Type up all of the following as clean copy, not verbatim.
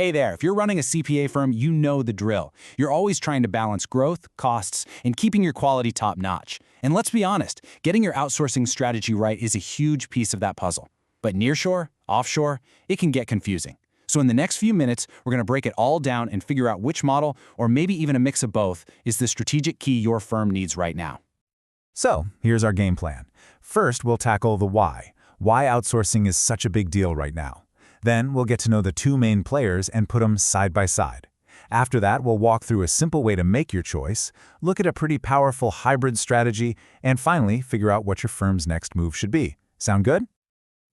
Hey there, if you're running a CPA firm, you know the drill. You're always trying to balance growth, costs, and keeping your quality top-notch. And let's be honest, getting your outsourcing strategy right is a huge piece of that puzzle. But nearshore, offshore, it can get confusing. So in the next few minutes, we're going to break it all down and figure out which model, or maybe even a mix of both, is the strategic key your firm needs right now. So, here's our game plan. First, we'll tackle the why. Why outsourcing is such a big deal right now. Then, we'll get to know the two main players and put them side by side. After that, we'll walk through a simple way to make your choice, look at a pretty powerful hybrid strategy, and finally, figure out what your firm's next move should be. Sound good?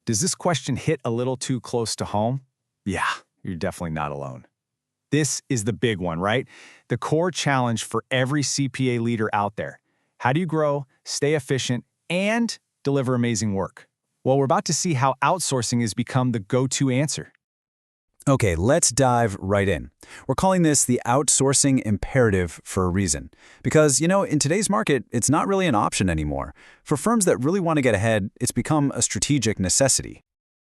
Does this question hit a little too close to home? Yeah, you're definitely not alone. This is the big one, right? The core challenge for every CPA leader out there. How do you grow, stay efficient, and deliver amazing work? Well, we're about to see how outsourcing has become the go-to answer. Okay, let's dive right in. We're calling this the outsourcing imperative for a reason. Because, in today's market, it's not really an option anymore. For firms that really want to get ahead, it's become a strategic necessity.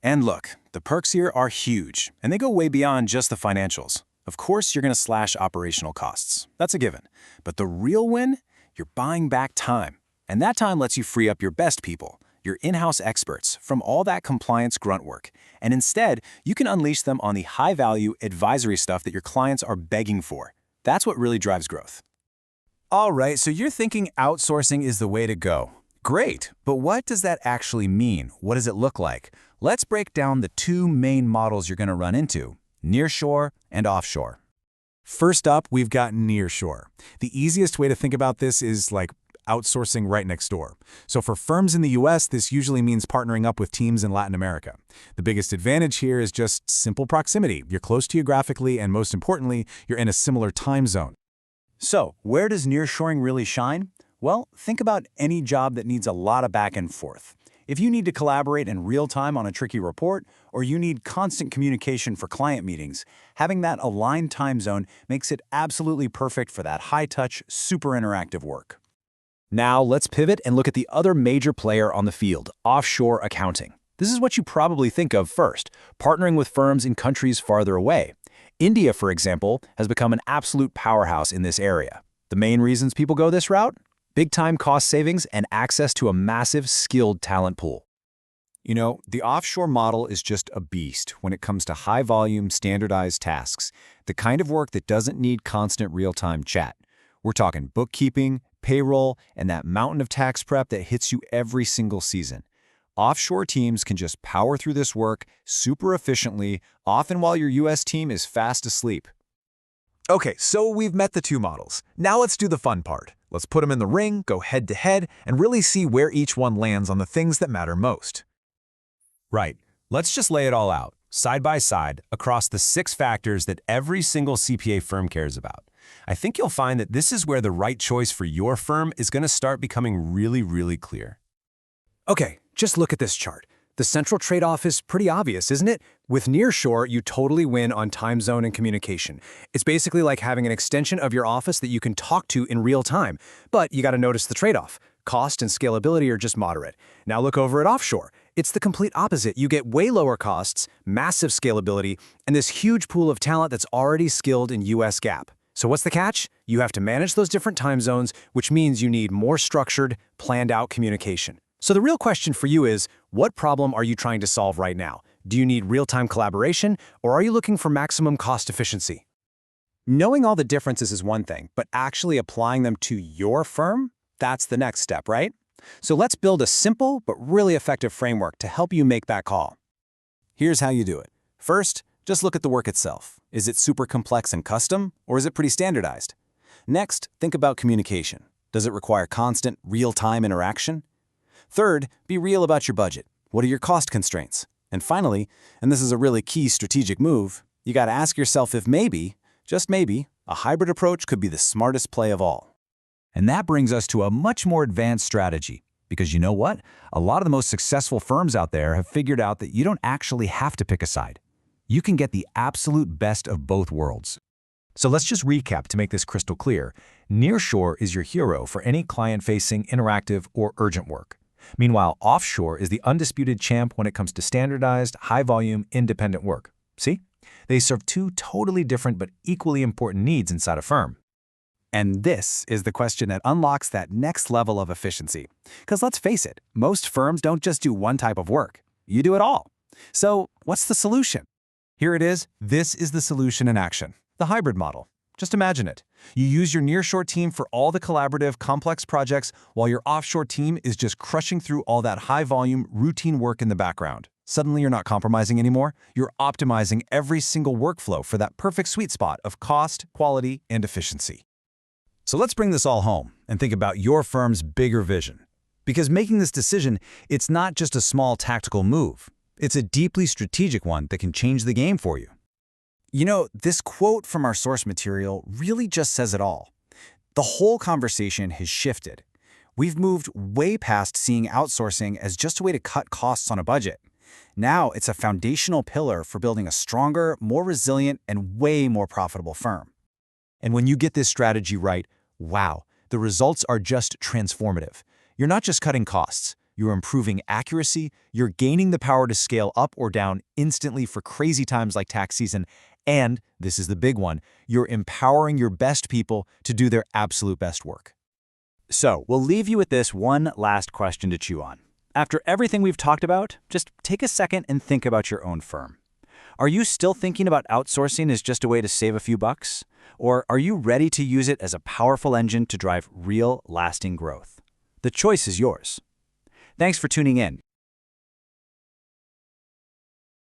And look, the perks here are huge, and they go way beyond just the financials. Of course, you're going to slash operational costs. That's a given. But the real win? You're buying back time. And that time lets you free up your best people, your in-house experts, from all that compliance grunt work. And instead, you can unleash them on the high-value advisory stuff that your clients are begging for. That's what really drives growth. All right, so you're thinking outsourcing is the way to go. Great, but what does that actually mean? What does it look like? Let's break down the two main models you're going to run into, nearshore and offshore. First up, we've got nearshore. The easiest way to think about this is like outsourcing right next door. So for firms in the US, this usually means partnering up with teams in Latin America. The biggest advantage here is just simple proximity. You're close geographically, and most importantly, you're in a similar time zone. So, where does nearshoring really shine? Well, think about any job that needs a lot of back and forth. If you need to collaborate in real time on a tricky report, or you need constant communication for client meetings, having that aligned time zone makes it absolutely perfect for that high-touch, super interactive work. Now, let's pivot and look at the other major player on the field, offshore accounting. This is what you probably think of first, partnering with firms in countries farther away. India, for example, has become an absolute powerhouse in this area. The main reasons people go this route? Big-time cost savings and access to a massive, skilled talent pool. The offshore model is just a beast when it comes to high-volume, standardized tasks, the kind of work that doesn't need constant real-time chat. We're talking bookkeeping, payroll, and that mountain of tax prep that hits you every single season. Offshore teams can just power through this work super efficiently, often while your US team is fast asleep. Okay, so we've met the two models. Now let's do the fun part. Let's put them in the ring, go head-to-head, and really see where each one lands on the things that matter most. Right. Let's just lay it all out, side by side, across the 6 factors that every single CPA firm cares about. I think you'll find that this is where the right choice for your firm is going to start becoming really, really clear. Okay, just look at this chart. The central trade-off is pretty obvious, isn't it? With nearshore, you totally win on time zone and communication. It's basically like having an extension of your office that you can talk to in real time. But you got to notice the trade-off. Cost and scalability are just moderate. Now look over at offshore. It's the complete opposite. You get way lower costs, massive scalability, and this huge pool of talent that's already skilled in US GAAP. So what's the catch? You have to manage those different time zones, which means you need more structured, planned-out communication. So the real question for you is, what problem are you trying to solve right now? Do you need real-time collaboration, or are you looking for maximum cost efficiency? Knowing all the differences is one thing, but actually applying them to your firm? That's the next step, right? So let's build a simple but really effective framework to help you make that call. Here's how you do it. First, just look at the work itself. Is it super complex and custom, or is it pretty standardized? Next, think about communication. Does it require constant, real-time interaction? Third, be real about your budget. What are your cost constraints? And finally, and this is a really key strategic move, you got to ask yourself if maybe, just maybe, a hybrid approach could be the smartest play of all. And that brings us to a much more advanced strategy. Because you know what? A lot of the most successful firms out there have figured out that you don't actually have to pick a side. You can get the absolute best of both worlds. So let's just recap to make this crystal clear. Nearshore is your hero for any client-facing, interactive, or urgent work. Meanwhile, offshore is the undisputed champ when it comes to standardized, high-volume, independent work. See? They serve two totally different but equally important needs inside a firm. And this is the question that unlocks that next level of efficiency. Because let's face it, most firms don't just do one type of work. You do it all. So what's the solution? Here it is. This is the solution in action. The hybrid model. Just imagine it. You use your nearshore team for all the collaborative, complex projects, while your offshore team is just crushing through all that high-volume, routine work in the background. Suddenly you're not compromising anymore. You're optimizing every single workflow for that perfect sweet spot of cost, quality, and efficiency. So let's bring this all home and think about your firm's bigger vision. Because making this decision, it's not just a small tactical move. It's a deeply strategic one that can change the game for you. You know, this quote from our source material really just says it all. The whole conversation has shifted. We've moved way past seeing outsourcing as just a way to cut costs on a budget. Now it's a foundational pillar for building a stronger, more resilient, and way more profitable firm. And when you get this strategy right, wow, the results are just transformative. You're not just cutting costs. You're improving accuracy, you're gaining the power to scale up or down instantly for crazy times like tax season, and, this is the big one, you're empowering your best people to do their absolute best work. So, we'll leave you with this one last question to chew on. After everything we've talked about, just take a second and think about your own firm. Are you still thinking about outsourcing as just a way to save a few bucks? Or are you ready to use it as a powerful engine to drive real, lasting growth? The choice is yours. Thanks for tuning in.